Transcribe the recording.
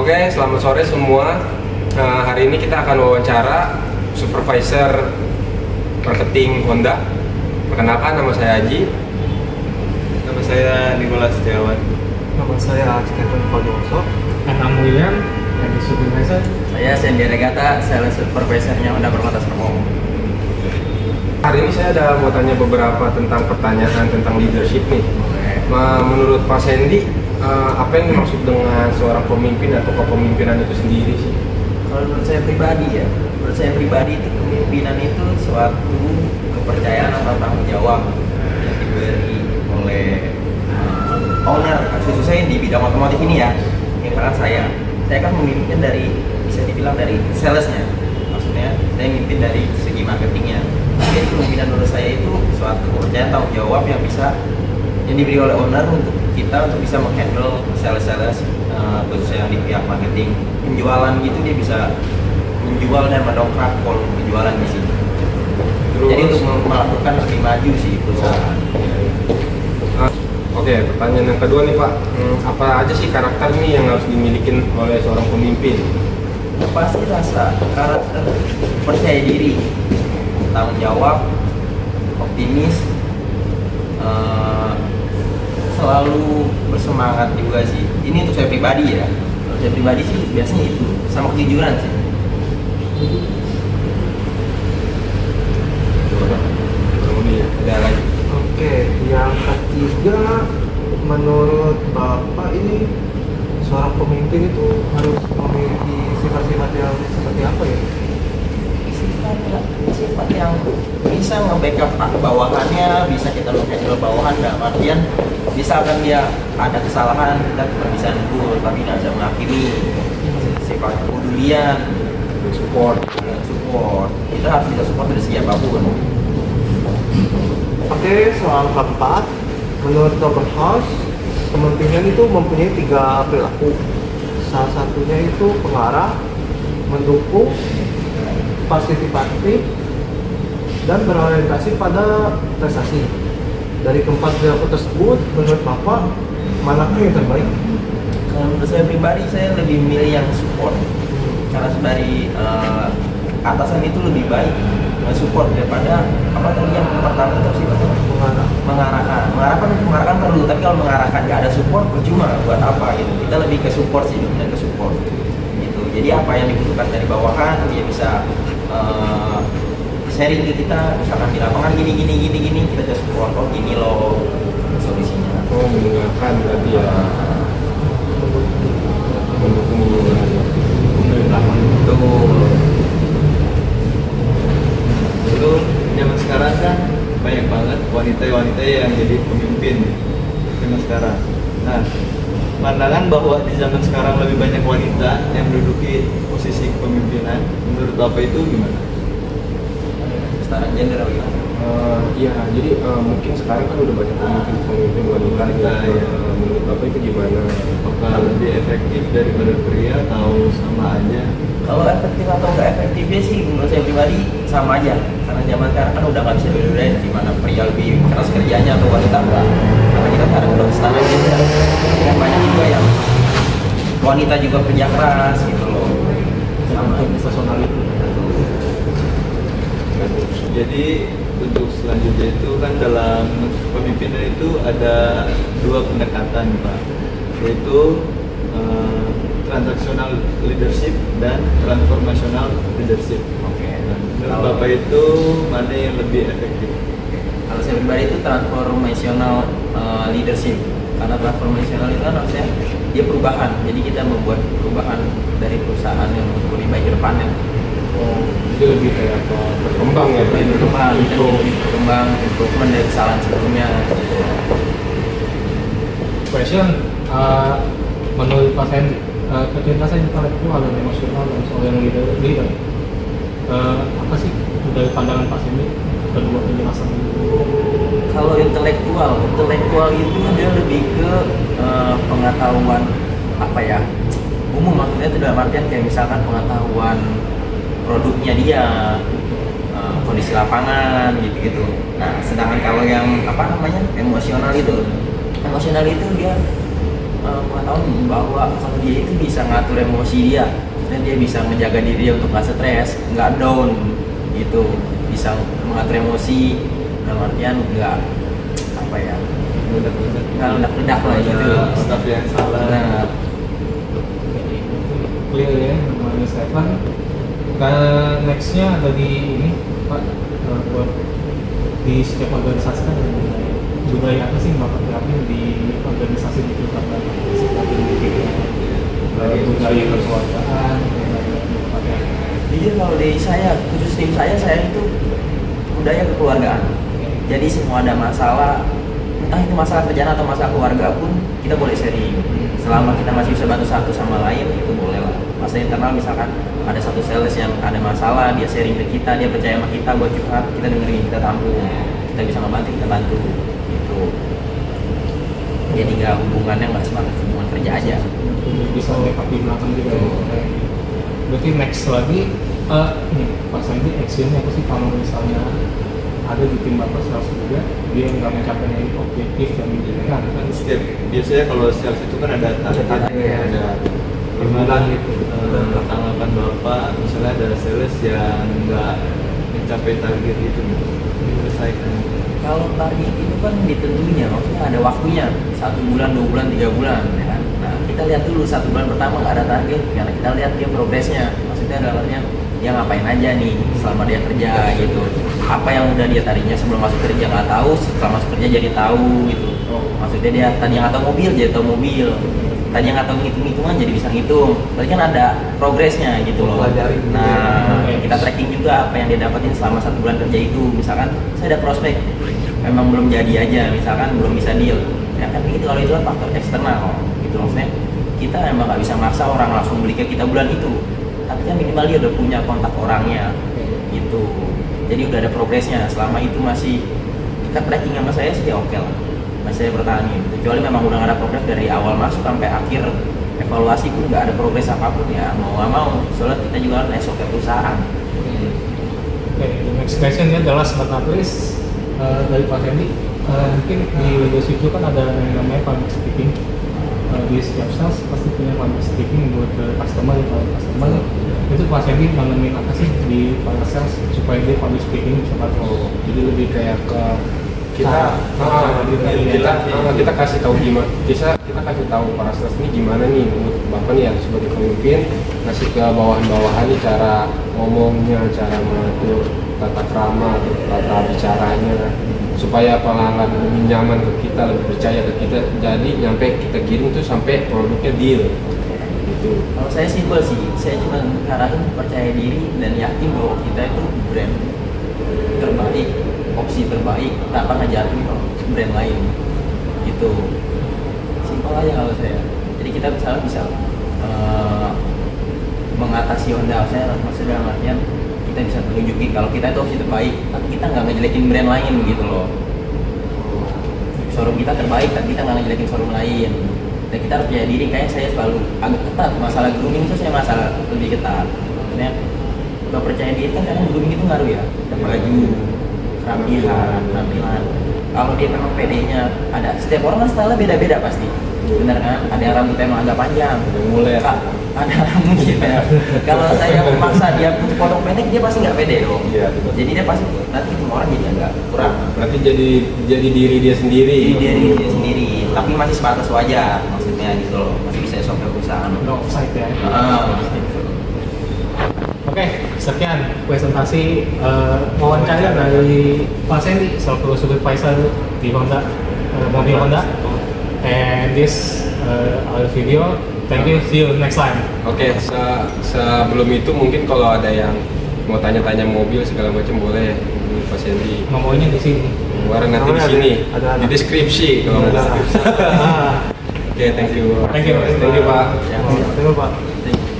Oke, selamat sore semua. Hari ini kita akan wawancara supervisor marketing Honda. Perkenalkan, nama saya Haji. Nama saya Nicholas Setiawan. Nama saya Stephen Kodoso. Anam William, jadi supervisor. Saya Sandy Regata, sales supervisornya Honda Permata Serpong. Hari ini saya ada mau tanya beberapa tentang pertanyaan tentang leadership nih. Menurut Pak Sandy, apa yang dimaksud dengan seorang pemimpin atau kepemimpinan itu sendiri sih? Kalau menurut saya pribadi itu kepemimpinan itu suatu kepercayaan atau tanggung jawab yang diberi oleh owner, khususnya di bidang otomotif ini ya. Misalkan saya kan memimpin dari, bisa dibilang dari salesnya, maksudnya saya mimpin dari segi marketingnya. Jadi kepemimpinan menurut saya itu suatu kepercayaan tanggung jawab yang diberi oleh owner untuk kita untuk bisa menghandle sales khususnya yang di pihak marketing, penjualan gitu, dia bisa menjual dan mendongkrak volume penjualan di sini. Jadi untuk melakukan lebih maju sih perusahaan. Oke, pertanyaan yang kedua nih Pak, apa aja sih karakter nih yang harus dimiliki oleh seorang pemimpin? Pasti rasa karakter, percaya diri, tanggung jawab, optimis, selalu bersemangat juga sih. Ini untuk saya pribadi ya. Untuk saya pribadi sih biasanya itu, sama kejujuran sih. Ada lagi? Oke, yang ketiga, menurut Bapak ini seorang pemimpin itu harus memiliki sifat-sifat yang seperti apa ya? Sifat yang bisa nge-backup bawahannya, bisa kita menghandle bawahan dalam artian misalkan dia ada kesalahan, kita cuma bisa negur tapi nggak bisa menghakimi. Sifat kepedulian, support, kita harus bisa support dari segi apapun. Oke, soal keempat, menurut Robert House, kepemimpinan itu mempunyai 3 perilaku. Salah satunya itu pengarah, mendukung, partisipatif, dan berorientasi pada prestasi. Dari keempat perilaku tersebut, menurut Bapak, manakah yang terbaik? Kalau menurut saya pribadi, saya lebih milih yang support. Karena dari atasan itu lebih baik support daripada apa tadi yang pertama itu sih, mengarahkan perlu, tapi kalau mengarahkan nggak ada support percuma, buat apa gitu. Kita lebih ke support sih, dominan ke support gitu. Jadi apa yang dibutuhkan dari bawahan dia bisa sharing ke kita, misalkan di lapangan gini kita bisa support, oh gini loh solusinya. Oh, mendengarkan berarti ya. Mendukung Itu zaman sekarang kan banyak banget wanita-wanita yang jadi pemimpin zaman sekarang. Nah, pandangan bahwa di zaman sekarang lebih banyak wanita yang menduduki posisi kepemimpinan, menurut Bapak itu gimana? Setara gender apa gimana? Iya, jadi mungkin sekarang kan udah banyak pemimpin wanita ya. Menurut Bapak itu gimana? Apakah lebih efektif daripada pria atau sama aja? Kalau efektif atau nggak efektifnya sih menurut saya pribadi sama aja. Karena zaman sekarang kan udah nggak bisa bedain di mana pria lebih keras kerjanya atau wanita enggak. Karena kita sekarang udah setara gender. Dan banyak juga yang wanita juga kerja keras gitu loh. Sama personal itu. Jadi untuk selanjutnya itu kan dalam pemimpinan itu ada 2 pendekatan Pak, yaitu transaksional leadership dan transformational leadership. Oke. Menurut Bapak itu mana yang lebih efektif? Kalau saya pribadi itu transformational leadership. Karena transformational itu kan maksudnya dia perubahan. Jadi kita membuat perubahan dari perusahaan yang lebih baik ke depannya. Oh, itu lebih kayak apa? Berkembang ya? Berkembang, improvement dari kesalahan sebelumnya. Question, menurut Pak Sandy, kecerdasan intelektual dan emosional dan seorang leader, apa sih dari pandangan Pak Sandy kedua penjelasan? Kalau intelektual itu dia lebih ke pengetahuan apa ya, umum, maksudnya itu dalam artian kayak misalkan pengetahuan produknya dia, kondisi lapangan gitu-gitu. Nah, sedangkan kalau yang apa namanya emosional itu dia pengetahuan bahwa kalau dia itu bisa ngatur emosi dia dan dia bisa menjaga diri dia untuk nggak stres, nggak down gitu, bisa mengatur emosi dalam artian nggak apa ya, nggak ledak-ledak lah gitu. Staff yang salah. Nah, clear ya namanya Stefan. Nextnya ada di ini Pak, buat di setiap organisasi kan ada budaya apa sih yang Bapak terapin di organisasi di Jakarta seperti budaya kekeluargaan. jadi kalau dari saya, khusus tim saya itu budaya kekeluargaan. Jadi semua ada masalah, entah itu masalah kerjaan atau masalah keluarga pun kita boleh sharing. Selama kita masih bisa bantu satu sama lain itu boleh lah. Masalah internal misalkan ada satu sales yang ada masalah, dia sharing ke kita, dia percaya sama kita buat curhat, kita dengerin, kita tampung, kita bisa ngebantu, kita bantu gitu. Jadi nggak hubungannya nggak sebatas hubungan kerja aja. Bisa backup di belakang juga. Berarti next lagi nih Pak Sandy actionnya apa sih kalau misalnya ada di tim Bapak sales juga dia nggak mencapai objektif yang diinginkan kan? Setiap biasanya kalau sales itu kan ada target, ada Bulan gitu. tanggapan Bapak misalnya ada sales yang nggak mencapai target itu selesaikan. Kalau target itu kan ditentunya, maksudnya ada waktunya 1 bulan, 2 bulan, 3 bulan, ya kan? Nah kita lihat dulu 1 bulan pertama nggak ada target, karena kita lihat dia progresnya, maksudnya dalamnya dia ngapain aja nih selama dia kerja gitu. Apa yang udah dia tadinya sebelum masuk kerja nggak tahu, setelah masuk kerja jadi tahu gitu. Maksudnya dia tadi yang nggak tahu mobil jadi tahu mobil, tadi yang nggak tahu ngitung-ngitungan jadi bisa ngitung. Berarti kan ada progresnya gitu loh. Nah kita tracking juga apa yang dia dapetin selama 1 bulan kerja itu. Misalkan saya ada prospek memang belum jadi aja, misalkan belum bisa deal, ya kan begitu. Kalau itu kan faktor eksternal gitu, maksudnya kita emang nggak bisa maksa orang langsung beli ke kita bulan itu, tapi kan minimal dia udah punya kontak orangnya gitu, jadi udah ada progresnya. Selama itu masih kita tracking sama saya sih ya oke lah, masih saya pertahanin. Kecuali memang udah nggak ada progres dari awal masuk sampai akhir evaluasi pun nggak ada progres apapun, ya mau nggak mau, soalnya kita juga kan SOP perusahaan. Oke, the next question ya adalah last but not least dari Pak Sandy. Mungkin di leadership itu kan ada yang namanya public speaking. Di setiap sales pasti punya public speaking buat customer. Itu Pak Sandy ngalamin apa sih di para sales supaya dia public speaking bisa tahu? Jadi lebih kayak ke kita kasih tahu gimana, kita kasih tahu para sales ini gimana nih menurut Bapak nih yang sebagai pemimpin, kasih ke bawahan-bawahan nih cara ngomongnya, cara mengatur tata krama, tata bicaranya, supaya pelanggan lebih nyaman ke kita, lebih percaya ke kita, jadi nyampe kita kirim tuh sampai produknya deal gitu. Kalau saya simpel sih, saya cuma ngarahin percaya diri dan yakin bahwa kita itu brand terbaik, opsi terbaik, tanpa ngejatuhin brand lain gitu. Simpel aja kalau saya. Jadi kita misalnya bisa mengatasi Honda, saya maksudnya dalam artian kita bisa tunjukin kalau kita itu opsi terbaik, tapi kita nggak ngejelekin brand lain gitu loh. Showroom kita terbaik, tapi kita nggak ngejelekin showroom lain. Dan kita harus percaya diri. Kayak saya selalu agak ketat masalah grooming itu, saya masalah lebih ketat. Maksudnya nggak percaya diri kan kadang grooming itu ngaruh ya, baju, kerapihan, penampilan. Kalau dia memang PD-nya ada, setiap orang kan style beda-beda pasti. Benar kan? Ada yang rambutnya emang agak panjang, mulai ada rambut gitu ya. Kalau saya memaksa dia untuk potong pendek, dia pasti nggak pede dong. Iya, betul. Jadi dia pasti nanti semua orang jadi agak kurang. Berarti jadi diri dia sendiri. Jadi dia sendiri, tapi masih sebatas wajar, maksudnya gitu loh. Masih bisa SOP perusahaan. No offside ya. Gitu. Oke, sekian presentasi wawancara dari Pak Sandy selaku supervisor di Honda, mobil Honda. And this our video. Thank you. See you next time. Oke, sebelum itu mungkin kalau ada yang mau tanya-tanya mobil segala macam boleh hubungi Pak Sandy. Ngomongnya di sini. Warna nanti di sini, di deskripsi kalau mau. Oke, thank you. Thank you. Thank you Pak. Ya, Terima Pak. thank you.